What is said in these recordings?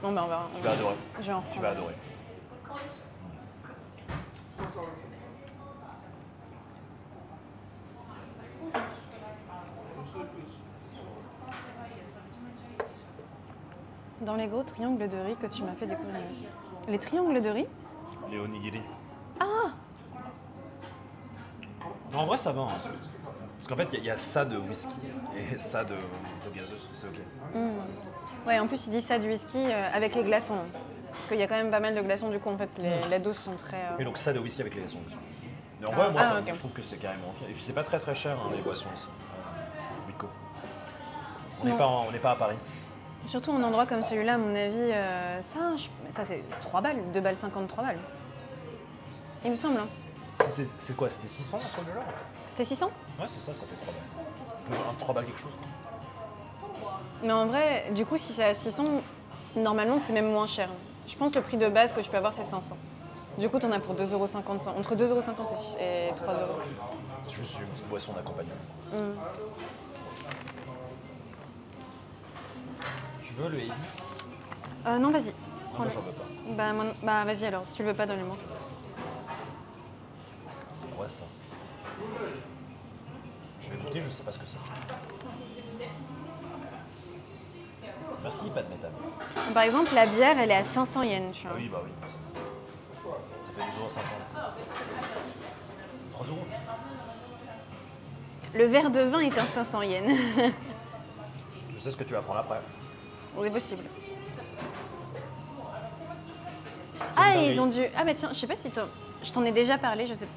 Bon, ben on va. Tu vas adorer. Je vais en Tu reprendre. vas adorer. Dans les gros triangles de riz que tu m'as fait découvrir. Les triangles de riz? Les onigiri. Ah! Non, en vrai, ça va. Hein. Parce qu'en fait, il y a ça de whisky et ça de gazeuse. C'est ok. Ouais, en plus, il dit ça du whisky avec les glaçons. Parce qu'il y a quand même pas mal de glaçons, du coup, en fait, les doses sont très. Et donc, ça de whisky avec les glaçons. Mais en vrai, moi, ah, ok. je trouve que c'est carrément ok. Et puis, c'est pas très très cher, hein, les boissons ici. Wico. On n'est pas à Paris. Surtout en endroit comme celui-là, à mon avis, ça c'est 3 balles, 2 balles 53 balles. Il me semble. Hein. C'est quoi? C'était 600 entre deux là? C'était 600? Ouais, c'est ça fait 3 balles. 3 balles quelque chose. Quoi. Mais en vrai, du coup, si c'est à 600, normalement, c'est même moins cher. Je pense que le prix de base que tu peux avoir, c'est 500. Du coup, tu en as pour 2,50 €. Entre 2,50 € et 3 €. Je suis une boisson d'accompagnement. Tu veux le Ebi? Non, vas-y. Moi, Prends-le. j'en veux pas. Bah vas-y alors, si tu le veux pas, donne-le-moi. C'est quoi ça? Je vais goûter, je sais pas ce que c'est. Merci, pas de métal. Par exemple, la bière, elle est à 500 yens, tu Ah vois. oui, bah oui. Ça fait 2,50 €. 3 €. Le verre de vin est à 500 yens. Je sais ce que tu vas prendre après. C'est possible. C'est Ah, une et dinguerie. ils ont dû... Ah bah tiens, je sais pas si je t'en ai déjà parlé, je sais.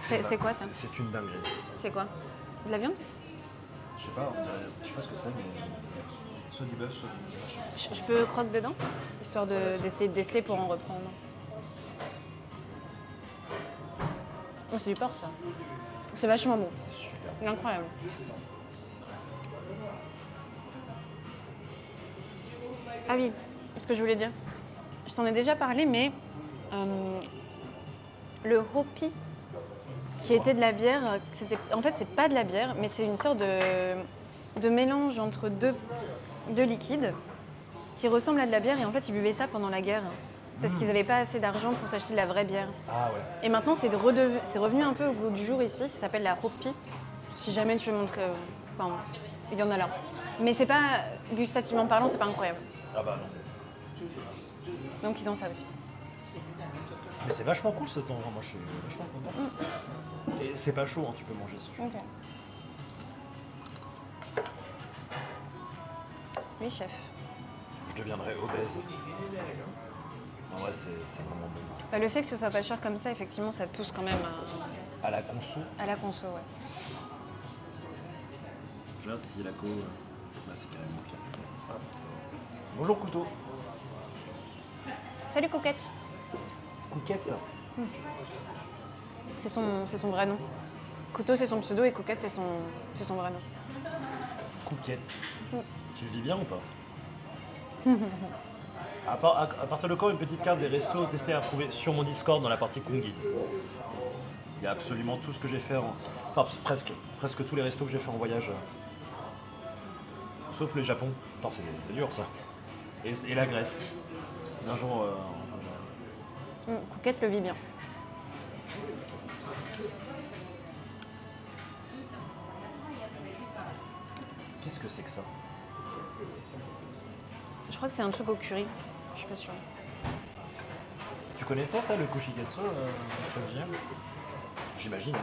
C'est quoi ça? C'est une dinguerie. C'est quoi? De la viande? Je sais pas, je sais pas ce que c'est, mais soit du bœuf, soit du vache. Je peux croquer dedans? Histoire d'essayer de déceler pour en reprendre. Oh, c'est du porc ça. C'est vachement bon. C'est super. C'est incroyable. Ah oui, ce que je voulais dire. Je t'en ai déjà parlé, mais le hopi, qui était de la bière, en fait, c'est pas de la bière, mais c'est une sorte de mélange entre deux liquides qui ressemble à de la bière. Et en fait, ils buvaient ça pendant la guerre parce qu'ils n'avaient pas assez d'argent pour s'acheter de la vraie bière. Ah ouais. Et maintenant, c'est revenu un peu au goût du jour ici. Ça s'appelle la hopi. Si jamais tu veux montrer, enfin, il y en a là. Mais c'est pas, gustativement parlant, c'est pas incroyable. Ah bah non. Donc ils ont ça aussi. Mais c'est vachement cool ce temps, moi je suis vachement content. Et c'est pas chaud, hein, tu peux manger si tu veux. Ok. Oui, chef. Je deviendrai obèse. En vrai, c'est vraiment bon. Bah, le fait que ce soit pas cher comme ça, effectivement, ça pousse quand même À la conso, à la conso, ouais. je regarde si la co. Bah, c'est carrément ok. Hop. Bonjour couteau. Salut Coquette. Couquette. C'est son vrai nom. Couteau, c'est son pseudo et Coquette, c'est son vrai nom. Couquette. Tu vis bien ou pas? À partir de quand une petite carte des restos testée et approuvée sur mon Discord dans la partie Kongi? Il y a absolument tout ce que j'ai fait enfin presque tous les restos que j'ai fait en voyage. Sauf le Japon. Attends, c'est dur ça. Et la Grèce. Un jour. Coquette le vit bien. Qu'est-ce que c'est que ça? Je crois que c'est un truc au curry. Je suis pas sûre. Tu connaissais ça, le kushikatsu, Shoji? J'imagine. Hein.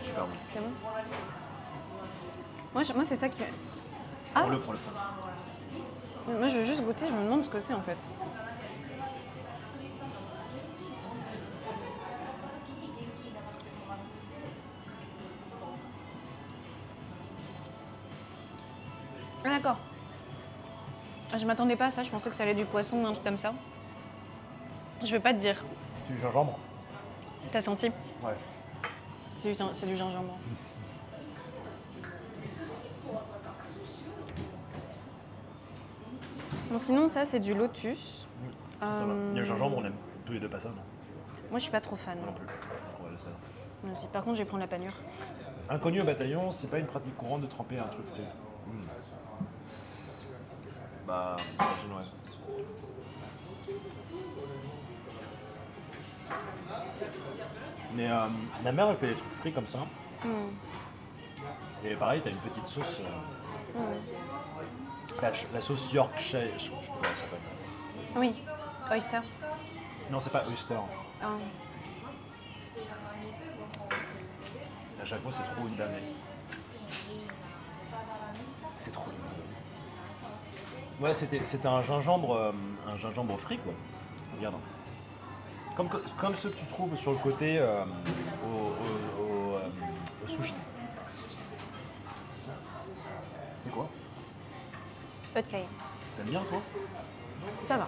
Super bon. C'est bon? Moi c'est ça qui... Ah, Prends-le. moi je veux juste goûter, je me demande ce que c'est en fait. Ah d'accord. Je m'attendais pas à ça, je pensais que ça allait du poisson ou un truc comme ça. Je vais pas te dire. C'est du gingembre? T'as senti? Ouais. C'est du gingembre. Bon sinon ça c'est du lotus. Ça va. Il y a le gingembre, on aime tous les deux pas ça, non? Moi je suis pas trop fan. Moi non plus. On va laisser ça. Vas-y. Par contre, je vais prendre la panure. Inconnu au bataillon, c'est pas une pratique courante de tremper un truc frit. Bah, j'imagine, ouais. Mais ma mère, elle fait des trucs frits comme ça. Et pareil, t'as une petite sauce. La sauce Yorkshire, je sais pas comment elle s'appelle. Oui, oyster. Non, c'est pas oyster. Ah. À chaque fois, c'est trop une damnée. C'est trop une damnée. Ouais, c'était un gingembre frit, quoi. Regarde. Comme ceux que tu trouves sur le côté au sushi. C'est quoi? Peu de caille. T'aimes bien, toi? Ça va.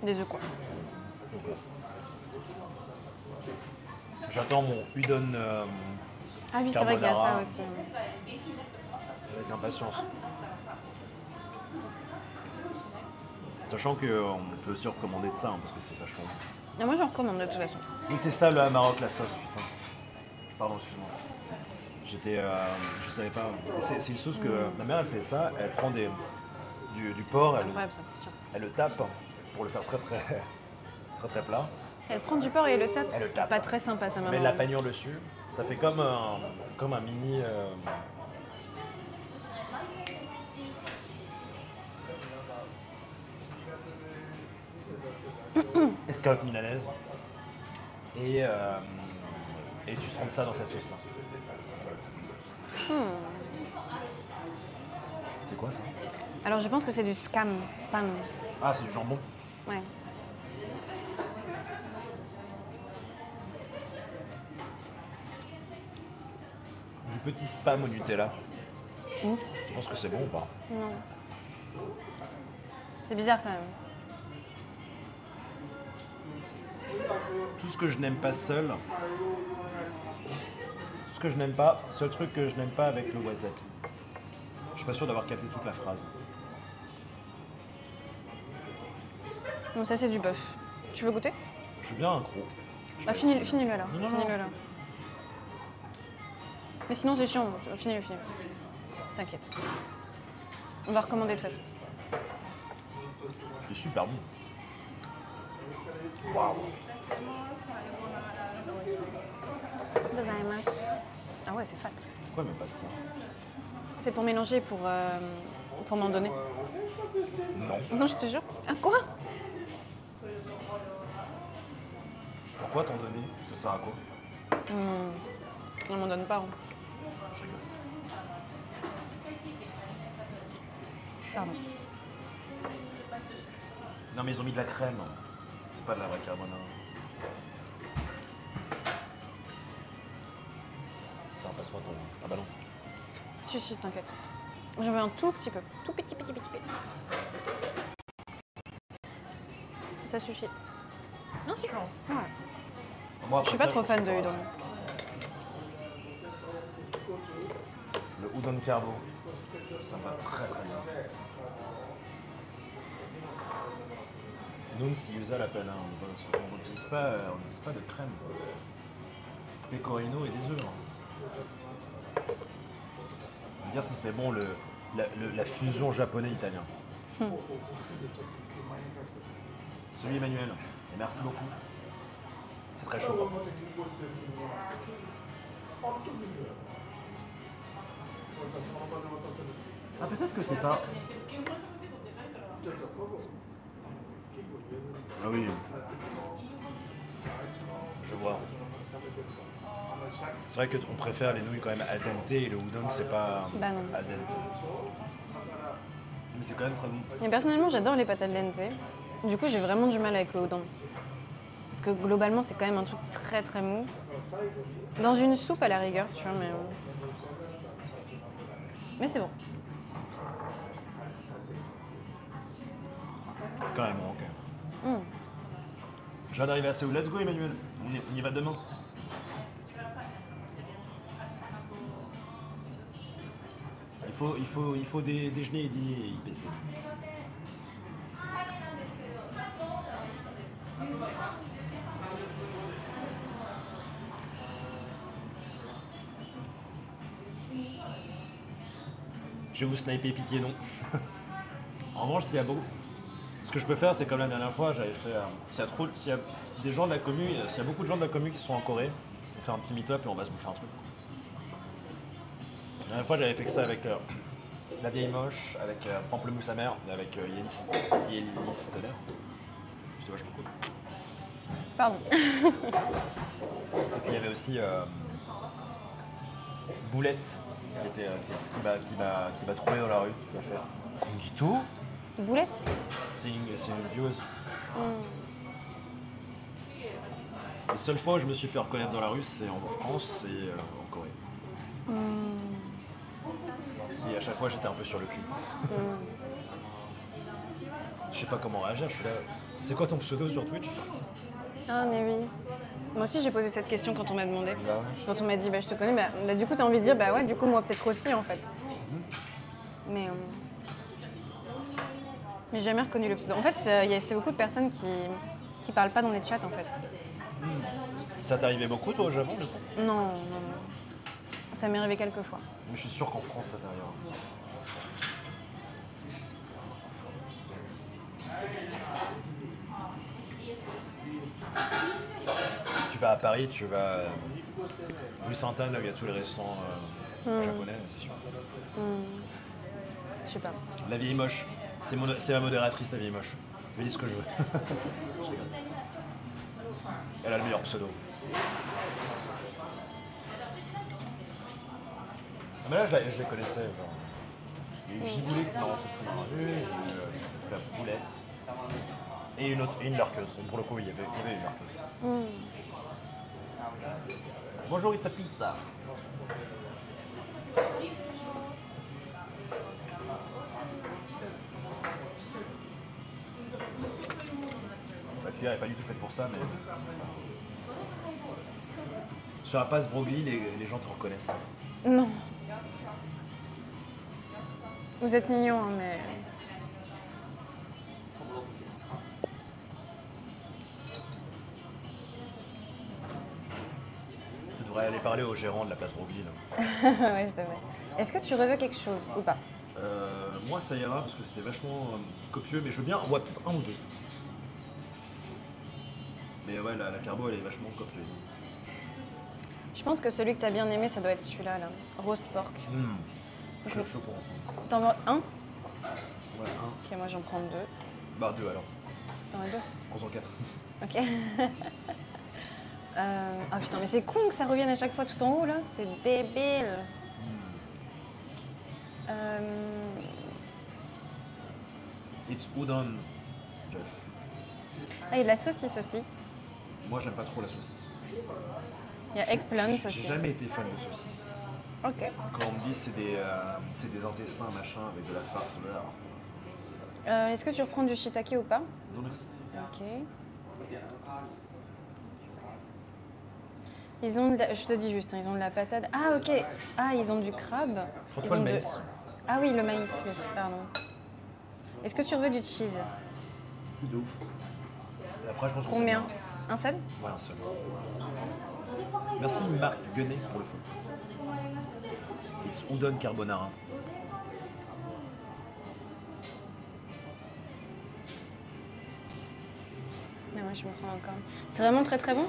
Des œufs, quoi. J'attends mon udon Ah oui, c'est vrai qu'il y a ça carbonara aussi. avec impatience. Sachant qu'on peut aussi recommander de ça, parce que c'est vachement bon. Et moi, j'en recommande de toute façon. Oui, c'est ça le Maroc, la sauce, putain. Pardon, excuse-moi. Je savais pas. C'est une sauce que ma mère, elle fait ça, elle prend du porc, Incroyable ça. Tiens. elle le tape pour le faire très très plat. Elle prend du porc et elle le tape. Elle le tape. Pas très sympa, ça, maman. Met de la panure dessus. Ça fait comme un mini. Escalope milanaise. Et tu trempes ça dans cette sauce-là. C'est quoi ça? Alors, je pense que c'est du spam. Ah, c'est du jambon. Ouais. Du petit spam au Nutella. Tu penses que c'est bon ou pas? Non. C'est bizarre quand même. Tout ce que je n'aime pas seul. Tout ce que je n'aime pas, seul truc que je n'aime pas avec le wasabi. Je suis pas sûr d'avoir capté toute la phrase. Bon, ça, c'est du bœuf. Tu veux goûter? Je veux bien un croc. Bah, finis-le là. Non. Finis-le là. Mais sinon, c'est chiant. Finis-le. T'inquiète. On va recommander de toute façon. C'est super bon. Waouh. Ah ouais, c'est fat. Pourquoi elle me passe ça? C'est pour mélanger, pour m'en donner. Non. Non, je te jure. Ah, quoi? Pourquoi t'en donner? Ça sert à quoi? On m'en donne pas. Hein. Je rigole. Pardon. Non mais ils ont mis de la crème. C'est pas de la vraie carbonara. Ça passe-moi ton... Ah bah non. Si, t'inquiète. J'en veux un tout petit peu. Tout petit peu. Ça suffit. Bien sûr. Ouais. Moi, Je suis après pas ça, trop pense fan que de pas. udon. Le udon carbo. Ça va très bien. Nous, si Yusa l'appelle, hein, on n'utilise pas de crème. Pecorino et des œufs. Hein. On va dire si c'est bon la fusion japonais-italien. Salut Emmanuel, et merci beaucoup. C'est très chaud. Ah, peut-être que c'est pas. Ah oui. Je vois. C'est vrai qu'on préfère les nouilles quand même al dente et le udon c'est pas Bah non. al dente. Mais c'est quand même très bon. Et personnellement, j'adore les pâtes al dente. Du coup, j'ai vraiment du mal avec le udon. Parce que globalement, c'est quand même un truc très très mou. Dans une soupe à la rigueur, tu vois, mais c'est bon. Quand même, ok. Je viens d'arriver à Séoul. Let's go Emmanuel. On y va demain. Il faut déjeuner et dîner IPC. Je vais vous sniper, pitié non. En revanche, s'il y a beaucoup... Ce que je peux faire, c'est comme la dernière fois, j'avais fait... s'il y a des gens de la commu, s'il y a beaucoup de gens de la commu qui sont en Corée, on fait un petit meet-up et on va se bouffer un truc. La dernière fois, j'avais fait que ça avec la vieille moche, avec Pamplemousse amère, et avec Yélis Teller. C'était vachement cool. Pardon. Et puis il y avait aussi Boulette qui m'a trouvé dans la rue. Tu vas faire Kungito. Boulette. C'est une vieweuse. Les seules fois où je me suis fait reconnaître dans la rue, c'est en France et en Corée. Et à chaque fois, j'étais un peu sur le cul. Je sais pas comment réagir, je suis là. C'est quoi ton pseudo sur Twitch? Ah mais oui. Moi aussi j'ai posé cette question quand on m'a demandé. Là. Quand on m'a dit bah je te connais, bah, du coup t'as envie de dire bah ouais du coup moi peut-être aussi en fait. Mais j'ai jamais reconnu le pseudo. En fait c'est beaucoup de personnes qui parlent pas dans les chats en fait. Ça t'est arrivé beaucoup toi au Japon du coup? Non. Ça m'est arrivé quelques fois. Mais je suis sûr qu'en France ça t'arrivera. Tu vas à Paris, tu vas rue Sainte-Anne, là où il y a tous les restaurants japonais, c'est sûr. Je sais pas. La vieille moche, c'est ma modératrice, la vieille moche. Je lui dis ce que je veux. Je rigole. Elle a le meilleur pseudo. Ah, mais là, je les connaissais. Genre. Il y a eu Giboulé qui m'a rencontré dans la rue, j'ai eu la Boulette. Et une lurkeuse. Pour le coup, il y avait une lurkeuse. Bonjour, it's a pizza. La cuillère n'est pas du tout faite pour ça, mais... Sur la passe Broglie, les gens te reconnaissent. Non. Vous êtes mignon, hein, mais... Tu devrais aller parler au gérant de la place Broglie. Là. Ouais, je devrais. Est-ce que tu reveux quelque chose ou pas? Moi, ça ira parce que c'était vachement copieux, mais je veux bien... Ouais, peut-être un ou deux. Mais ouais, la carbo, elle est vachement copieuse. Je pense que celui que t'as bien aimé, ça doit être celui-là, là. Roast pork. Je suis chaud pour T'en veux un? Ouais, un. Ok, moi j'en prends deux. Bah, deux alors. T'en veux deux? Prends-en quatre. Ok. Ah putain, mais c'est con que ça revienne à chaque fois tout en haut, là. C'est débile. It's udon, Jeff. Ah, il y a de la saucisse aussi. Moi, j'aime pas trop la saucisse. Il y a eggplant J'ai aussi. jamais été fan de saucisse. Ok. Quand on me dit c'est des intestins machin avec de la farce, Est-ce que tu reprends du shiitake ou pas? non merci. Ok. Ils ont je te dis juste, hein, ils ont de la patate. Ah ok. Ah, ils ont du crabe. Faut Ils pas le ont de- maïs. Ah oui, le maïs, oui, pardon. Est-ce que tu veux du cheese? De ouf. Et après, je pense que Combien? c'est bien. Un seul? Ouais, un seul. Merci Marc Guenet pour le feu. It's udon carbonara. Mais moi je me prends encore. C'est vraiment très très bon?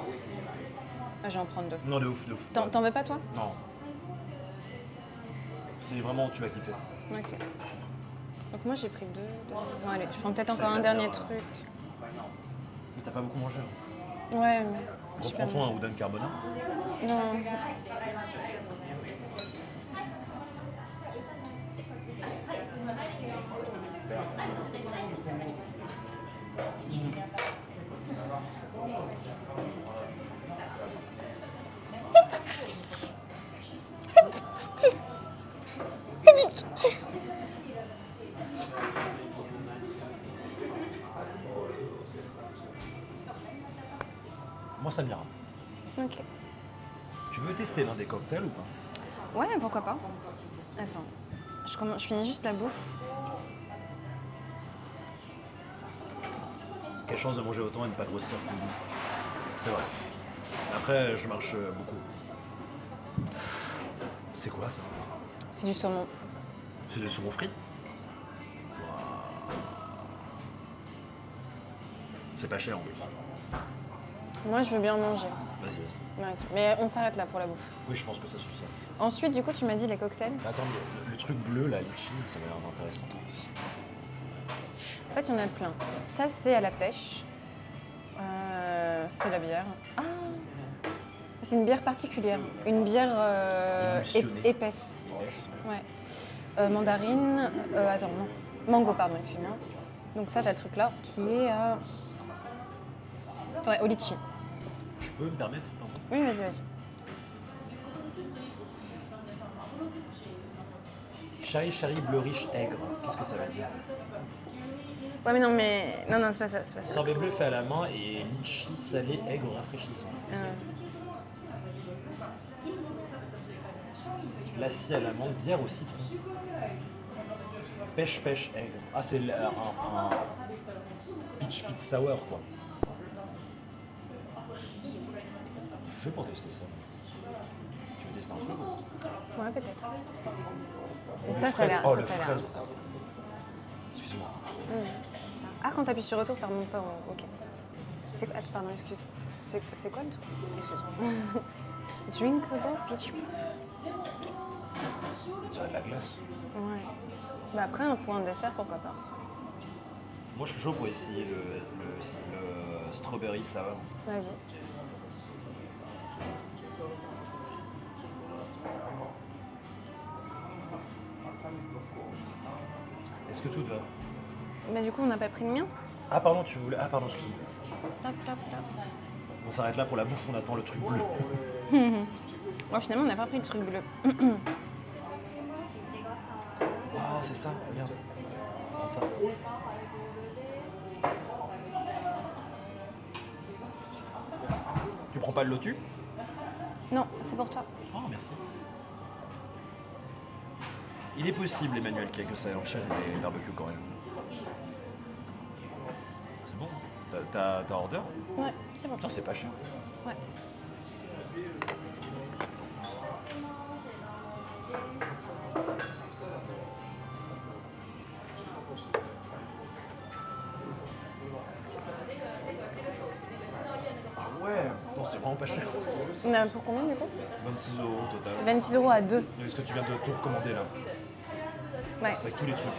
Ah, je vais en prendre deux. Non, de ouf, de ouf. T'en veux pas toi? Non. C'est vraiment, tu vas kiffer. Ok. Donc moi j'ai pris deux. Bon allez, je prends peut-être Ça encore un va dernier bien, truc. Mais t'as pas beaucoup mangé. Hein. Ouais, mais... je peux Reprends-toi manger. un udon carbonara. Non. Moi, ça m'ira. Ok. Tu veux tester l'un des cocktails ou pas? Ouais, pourquoi pas. Attends. Je finis juste la bouffe. Quelle chance de manger autant et de ne pas grossir. C'est vrai. Après, je marche beaucoup. C'est quoi ça? C'est du saumon. C'est du saumon frit. C'est pas cher en plus. Moi, je veux bien en manger. Vas-y. Ouais, mais on s'arrête là pour la bouffe. Oui, je pense que ça suffit. Ensuite, du coup, tu m'as dit les cocktails. Attends, le truc bleu, là, litchi, ça m'a l'air intéressant. En fait, il y en a plein. Ça, c'est à la pêche. C'est la bière. Ah, c'est une bière particulière. Une bière épaisse. Ouais. Mandarine. Attends, non. Mango, pardon, excuse-moi. Donc ça, t'as le truc là qui est ouais, au litchi. Je peux me permettre, pardon? Oui, vas-y. Chari bleu riche aigre. Qu'est-ce que ça veut dire? Ouais, mais non, c'est pas ça. Sorbet bleu fait à la main et litchi salé aigre rafraîchissant. Lassi à l'amande, bière au citron. Pêche aigre. Ah, c'est un peach sour, quoi. Je vais pour tester ça. Tu veux tester un truc? Ouais, peut-être. Et Le ça a fraise. l'air. Oh, ça, le ça a l'air. fraise. Excuse-moi. Ah, quand t'appuies sur retour, ça remonte pas. Ok. C'est quoi? Pardon, excuse. C'est quoi le truc? Excuse-moi. Drinkable peach. On dirait de la glace. Ouais. Bah après, pour un dessert, pourquoi pas? Moi, je suis chaud pour essayer le strawberry sour. Vas-y. Est-ce que tout te va? Bah du coup, on n'a pas pris le mien? Ah, pardon, tu voulais. Ah, pardon, excuse-moi. Hop. On s'arrête là pour la bouffe, on attend le truc bleu. Bon, finalement, on n'a pas pris le truc bleu. Ah, c'est ça, regarde. Regarde ça. Tu prends pas le lotus? Non, c'est pour toi. Oh, merci. Il est possible, Emmanuel, que ça enchaîne les barbecues coréens. C'est bon, hein. T'as order? Ouais, c'est pour toi. Putain, c'est pas cher. Ouais. Ah ouais, non, c'est vraiment pas cher. On a pour combien du coup? 26 € au total. 26 € à 2. Est-ce que tu viens de tout recommander là? Ouais. Avec tous les trucs.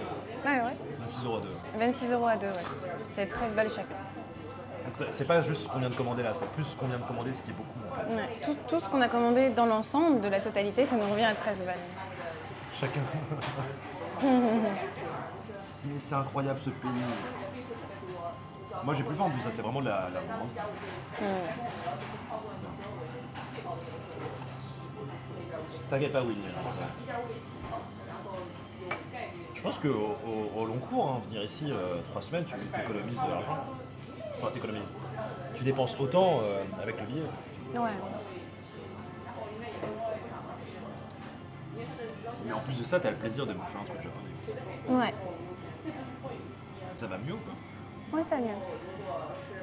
Ouais. 26 € à 2. 26 € à 2, ouais. C'est 13 balles chacun. Donc c'est pas juste ce qu'on vient de commander là, c'est plus ce qu'on vient de commander, ce qui est beaucoup en fait. Ouais. Tout ce qu'on a commandé dans l'ensemble de la totalité, ça nous revient à 13 balles. Chacun. Mais c'est incroyable ce pays. Moi j'ai plus faim en plus, ça c'est vraiment la T'inquiète pas, Willy. Je pense qu'au long cours, hein, venir ici 3 semaines, tu t'économises de l'argent. Enfin, t'économises. Tu dépenses autant avec le billet. Ouais. Mais en plus de ça, t'as le plaisir de bouffer un truc japonais. Ouais. Ça va mieux ou pas? Ouais, ça vient.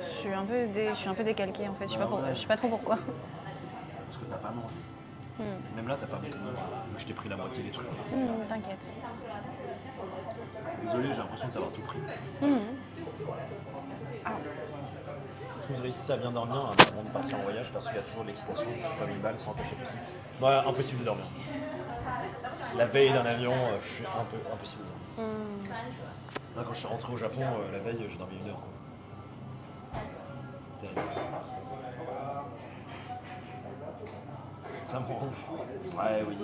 Je suis un peu décalquée en fait. Je sais pas trop pourquoi. Parce que t'as pas mangé. Même là, t'as pas beaucoup mangé. Moi, je t'ai pris la moitié des trucs. T'inquiète. Désolé, j'ai l'impression de t'avoir tout pris. Est-ce que vous avez réussi à bien dormir avant de partir en voyage? Parce qu'il y a toujours l'excitation, je suis pas 1000 balles sans cacher possible. Non, impossible de dormir. La veille d'un avion, je suis un peu impossible de dormir. Là, quand je suis rentré au Japon, la veille, j'ai dormi 1 heure. Quoi. Terrible. Ça me rend ouf. Ouais, oui.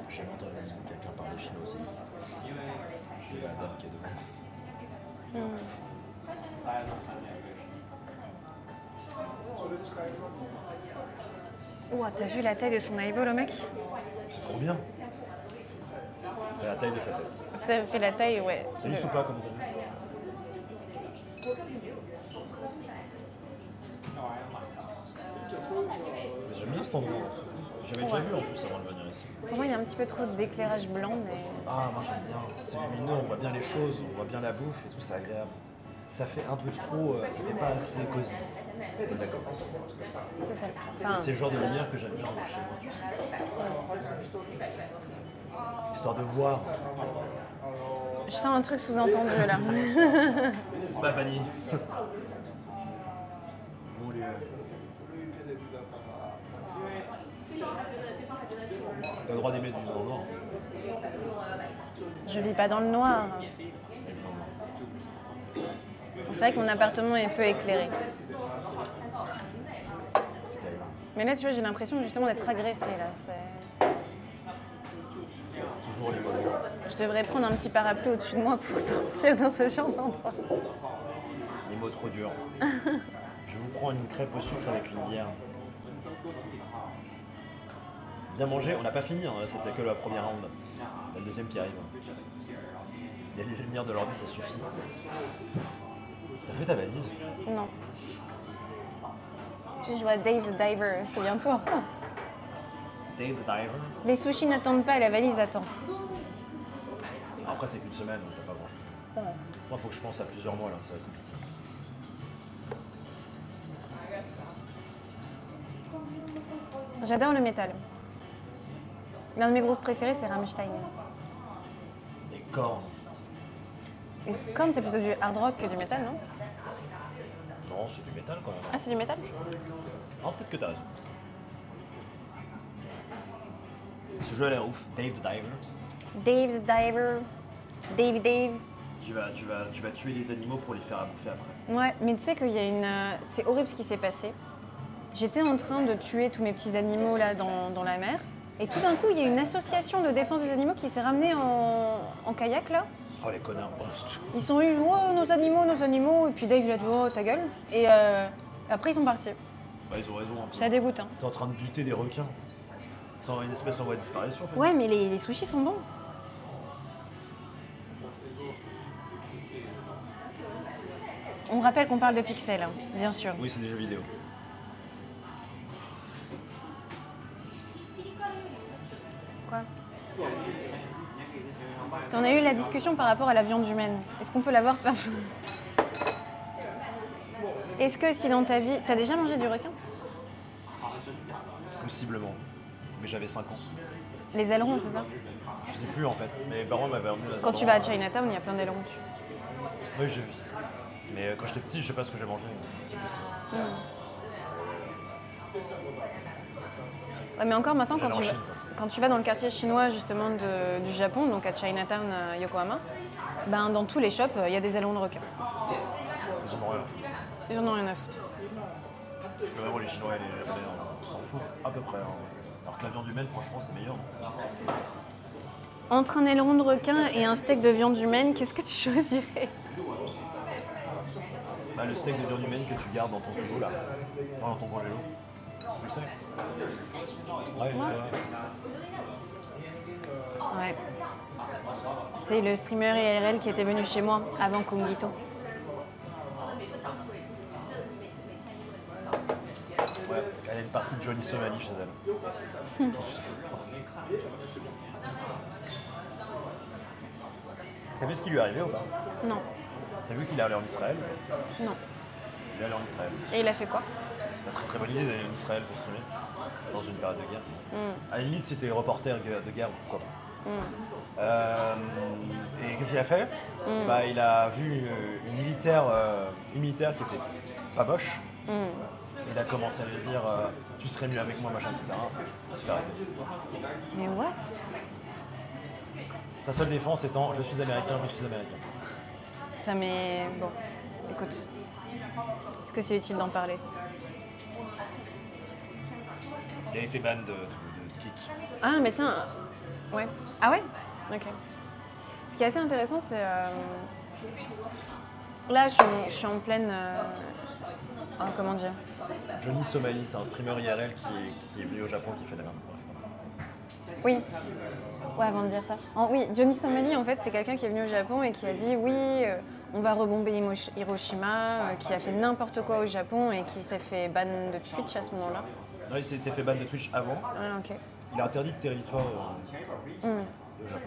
J'ai jamais entendu quelqu'un parler chinois aussi. J'ai la dame qui est devant. Ouah, t'as vu la taille de son eyeball, le mec? C'est trop bien. Fait la taille de sa tête. Ça fait la taille, ouais. C'est lisse ou pas, comme on dit? J'aime bien cet endroit. J'avais déjà Ouais. vu en plus avant de venir ici. Pour moi, il y a un petit peu trop d'éclairage blanc, mais... Ah, moi j'aime bien. C'est lumineux, on voit bien les choses, on voit bien la bouffe et tout, c'est agréable. Ça fait un peu trop, ça fait pas assez cosy. D'accord. C'est ça. Et Enfin, c'est le genre de lumière que j'aime bien chez moi. Histoire de voir. je sens un truc sous-entendu, là. C'est pas Fanny. Bon lieu. T'as le droit d'aimer du vivre noir. Je vis pas dans le noir. C'est vrai que mon appartement est peu éclairé. Mais là, tu vois, j'ai l'impression justement d'être agressée, là. Toujours les mots. Je devrais prendre un petit parapluie au-dessus de moi pour sortir dans ce genre d'endroit. Les mots trop durs. Je vous prends une crêpe au sucre avec une bière. Bien manger, on n'a pas fini, hein, c'était que la première round. La deuxième qui arrive. Les lumières de l'ordi, ça suffit. T'as fait ta valise? Non. J'ai joué à Dave the Diver, souviens-toi. Dave the Diver. Les sushis n'attendent pas, la valise attend. Après, c'est qu'une semaine, donc t'as pas grand. Moi, faut que je pense à plusieurs mois là, ça va être compliqué. J'adore le métal. L'un de mes groupes préférés, c'est Rammstein. Les cornes. Et Korn, c'est plutôt du hard rock que du métal, non? Non, c'est du métal quand même. Ah, c'est du métal? Non, peut-être que t'as raison. Ce jeu a l'air ouf. Dave the Diver. Dave the Diver. Dave. Tu vas tuer des animaux pour les faire à bouffer après. Ouais, mais tu sais qu'il y a une... C'est horrible ce qui s'est passé. J'étais en train de tuer tous mes petits animaux là dans la mer. Et tout d'un coup, il y a une association de défense des animaux qui s'est ramenée en kayak là. Oh les connards. Ils sont eu, oh nos animaux. Et puis Dave il a dit, oh ta gueule. Et après ils sont partis. Bah, ils ont raison un peu. Ça dégoûte, hein. T'es en train de buter des requins. C'est une espèce en voie de disparition en fait. Ouais, mais les sushis sont bons. On rappelle qu'on parle de Pixel, hein, bien sûr. Oui, c'est des jeux vidéo. Quoi? On a eu la discussion par rapport à la viande humaine. Est-ce qu'on peut l'avoir par... Est-ce que si dans ta vie... T'as déjà mangé du requin? Possiblement. Mais j'avais 5 ans. Les ailerons, c'est ça? Je sais plus en fait. Mais mes parents m'avaient emmené à Quand tu vas à Chinatown, il y a plein d'ailerons dessus. Oui, j'ai vu. Mais quand j'étais petit, je sais pas ce que j'ai mangé. C'est possible. Ouais, mais encore maintenant, J'allais en Chine, quand tu vas dans le quartier chinois justement du Japon, donc à Chinatown, Yokohama, ben, dans tous les shops, il y a des ailerons de requin. Ils en ont rien à foutre. Ils en ont rien à foutre. Parce que vraiment, les Chinois et les Japonais s'en foutent à peu près. Hein. Alors que la viande humaine, franchement, c'est meilleur. Entre un aileron de requin et un steak de viande humaine, qu'est-ce que tu choisirais? Bah, le steak de viande humaine que tu gardes dans ton frigo là. Enfin, dans ton congélo. Tu le sais? Ouais. Ouais. C'est le streamer IRL qui était venu chez moi avant Kungito. Ouais, elle a une partie de Johnny Somali chez elle. T'as vu ce qui lui est arrivé ou pas? Non. T'as vu qu'il est allé en Israël? Non. Il est allé en Israël. Et il a fait quoi? Une très très bonne idée d'aller en Israël pour streamer dans une période de guerre. À la limite, c'était reporter de guerre, pourquoi pas. Et qu'est-ce qu'il a fait? Bah, il a vu une militaire qui était pas moche. Il a commencé à lui dire tu serais mieux avec moi, machin, etc. Il s'est fait arrêter. Mais what? Sa seule défense étant je suis américain. Putain, mais bon, écoute. Est-ce que c'est utile d'en parler? Il a été ban de Kik. Ah, mais tiens. Ouais. Ah ouais? Ok. Ce qui est assez intéressant, c'est. Là, je suis en pleine. Comment dire? Johnny Somali, c'est un streamer IRL qui est venu au Japon qui fait des merde. Oui. Ouais, avant de dire ça. Oui, Johnny Somali, en fait, c'est quelqu'un qui est venu au Japon et qui a dit oui, on va rebomber Hiroshima, qui a fait n'importe quoi au Japon et qui s'est fait ban de Twitch à ce moment-là. Non, il s'était fait ban de Twitch avant. Ah, ok. Il a interdit de territoire Hmm. au Japon.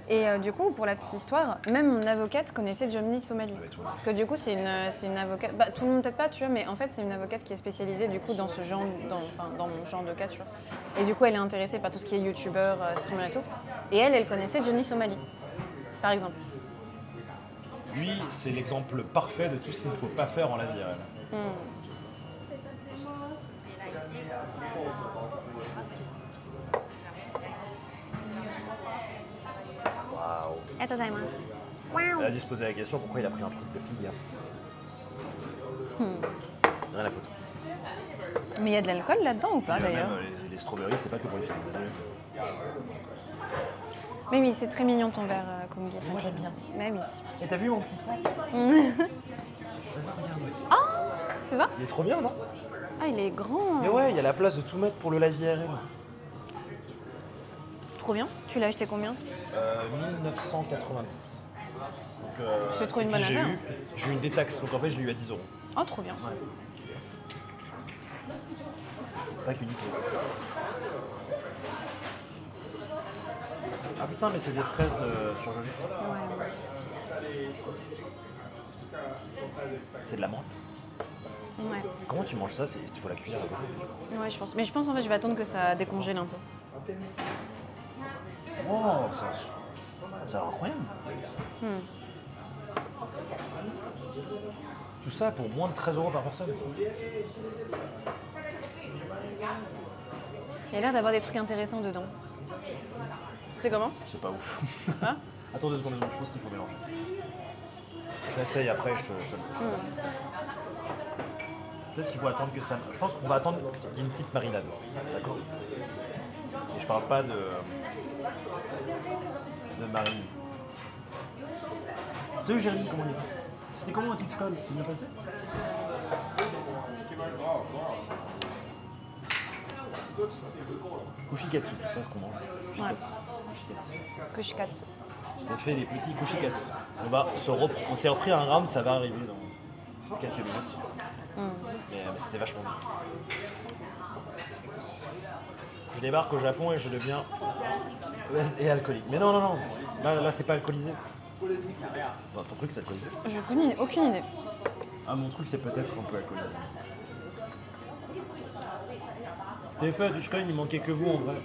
Et du coup, pour la petite histoire, même mon avocate connaissait Johnny Somali. Ouais, tout. Parce que du coup, c'est une avocate. Bah, tout le monde peut-être pas, tu vois, mais en fait, c'est une avocate qui est spécialisée du coup dans ce genre, dans mon genre de cas, tu vois. Et du coup, elle est intéressée par tout ce qui est youtubeur, streamer et tout. Et elle connaissait Johnny Somali, par exemple. Lui, c'est l'exemple parfait de tout ce qu'il ne faut pas faire en la vie réelle. Hmm. Waouh. Elle a dû se poser la question pourquoi il a pris un truc de fille. Rien à foutre. Mais il y a de l'alcool là-dedans ou pas Il y a d'ailleurs? même, les strawberries, c'est pas que pour les filles. Mais oui, c'est très mignon ton verre, Kungi. Moi j'aime bien. Mais oui. Et t'as vu mon petit sac? Tu vois? Il est trop bien, non? Ah, il est grand. Mais ouais, il y a la place de tout mettre pour le live IRL. Trop bien. Tu l'as acheté combien? 1990. Donc, C'est trop et une puis bonne affaire. j'ai eu une détaxe, donc en fait je l'ai eu à 10 euros. Oh, trop bien. Sac unique. Ah putain, mais c'est des fraises surgelées. Ouais. C'est de la menthe. Ouais. Comment tu manges ça? Il faut la cuire à côté. Ouais, je pense. Mais je pense en fait, je vais attendre que ça décongèle un peu. Wow, ça a l'air incroyable. Hmm. Tout ça pour moins de 13 euros par personne. Il y a l'air d'avoir des trucs intéressants dedans. C'est comment? C'est pas ouf. Hein? Attends 2 secondes, je pense qu'il faut mélanger. Je l'essaye après, je te le dis. Peut-être qu'il faut attendre que ça... Je pense qu'on va attendre qu'il y ait une petite marinade. D'accord? Et je parle pas de marine. Salut Jérémy, comment il est? C'était comment un TwitchCon? C'est bien passé? Kushikatsu, c'est ça ce qu'on mange. Ouais. Kushikatsu. Kushikatsu. Ça fait des petits kushikatsu. On s'est repris un round, ça va arriver dans quelques minutes. Mais c'était vachement bien. Je débarque au Japon et je deviens alcoolique. Mais non, non, non. Là c'est pas alcoolisé. Enfin, ton truc c'est alcoolisé. Je connais aucune idée. Ah, mon truc c'est peut-être un peu alcoolisé. C'était fait, TwitchCon, il manquait que vous en vrai.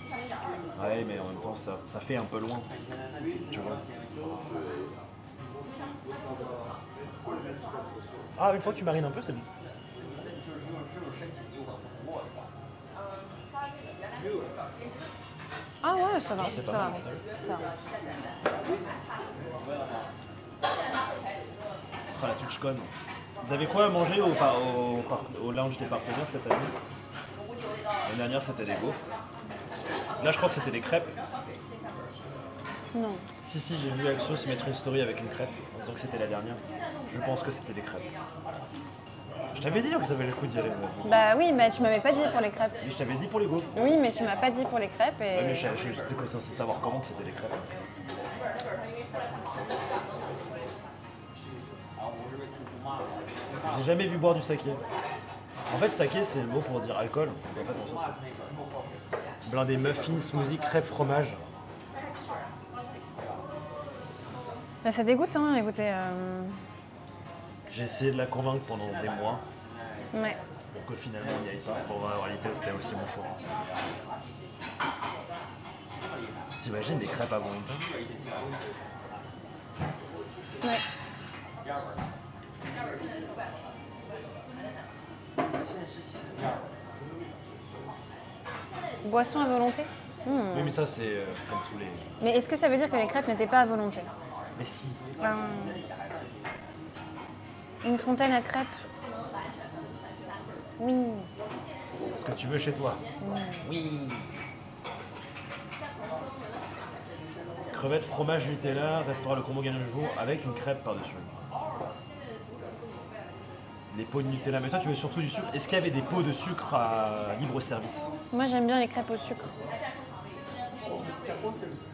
Ouais, mais en même temps ça fait un peu loin. Tu vois. Ah, une fois que tu marines un peu, c'est bon. Ah ouais, ça va. C'est Ça pas va. mal. Ça va. Ah, la TwitchCon. Vous avez quoi à manger au lounge des partenaires cette année? L'année dernière, c'était des gaufres. Là, je crois que c'était des crêpes. Non. Si, j'ai vu Axios mettre une story avec une crêpe en disant que c'était la dernière. Je pense que c'était des crêpes. Je t'avais dit que ça valait le coup d'y aller. Bah oui, mais tu m'avais pas dit pour les crêpes. Mais je t'avais dit pour les gaufres. Oui, mais tu m'as pas dit pour les crêpes et... Ouais, mais j'étais censé savoir comment que c'était des crêpes. J'ai jamais vu boire du saké. En fait, saké, c'est le mot pour dire alcool. En fait, en soi, c'est blindé muffins, smoothie, crêpes, fromage. Bah, ça dégoûte, hein, écoutez. J'ai essayé de la convaincre pendant des mois Ouais. pour que finalement on n'y aille pas. Pour voir, en réalité, c'était aussi mon choix. T'imagines des crêpes avant longtemps? Ouais. Boisson à volonté? Oui, mais ça, c'est comme tous les. Mais est-ce que ça veut dire que les crêpes n'étaient pas à volonté? Mais si. Une fontaine à crêpes? Oui. Ce que tu veux chez toi. Oui. Crevettes, fromage, Nutella, restaurant le combo gagnant du jour avec une crêpe par-dessus. Les pots de Nutella. Mais toi, tu veux surtout du sucre. Est-ce qu'il y avait des pots de sucre à libre service? Moi, j'aime bien les crêpes au sucre.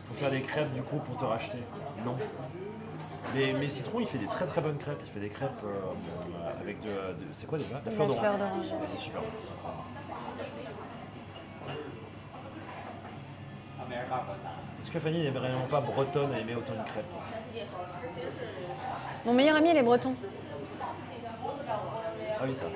Faut faire des crêpes du coup pour te racheter. Non. Mais Citron, il fait des très très bonnes crêpes. Il fait des crêpes avec c'est quoi déjà? La fleur La d'orange. fleur d'oranger. Ouais, c'est super bon. Est-ce que Fanny n'est vraiment pas bretonne à aimer autant une crêpe? Mon meilleur ami, il est breton. Ah oui, ça.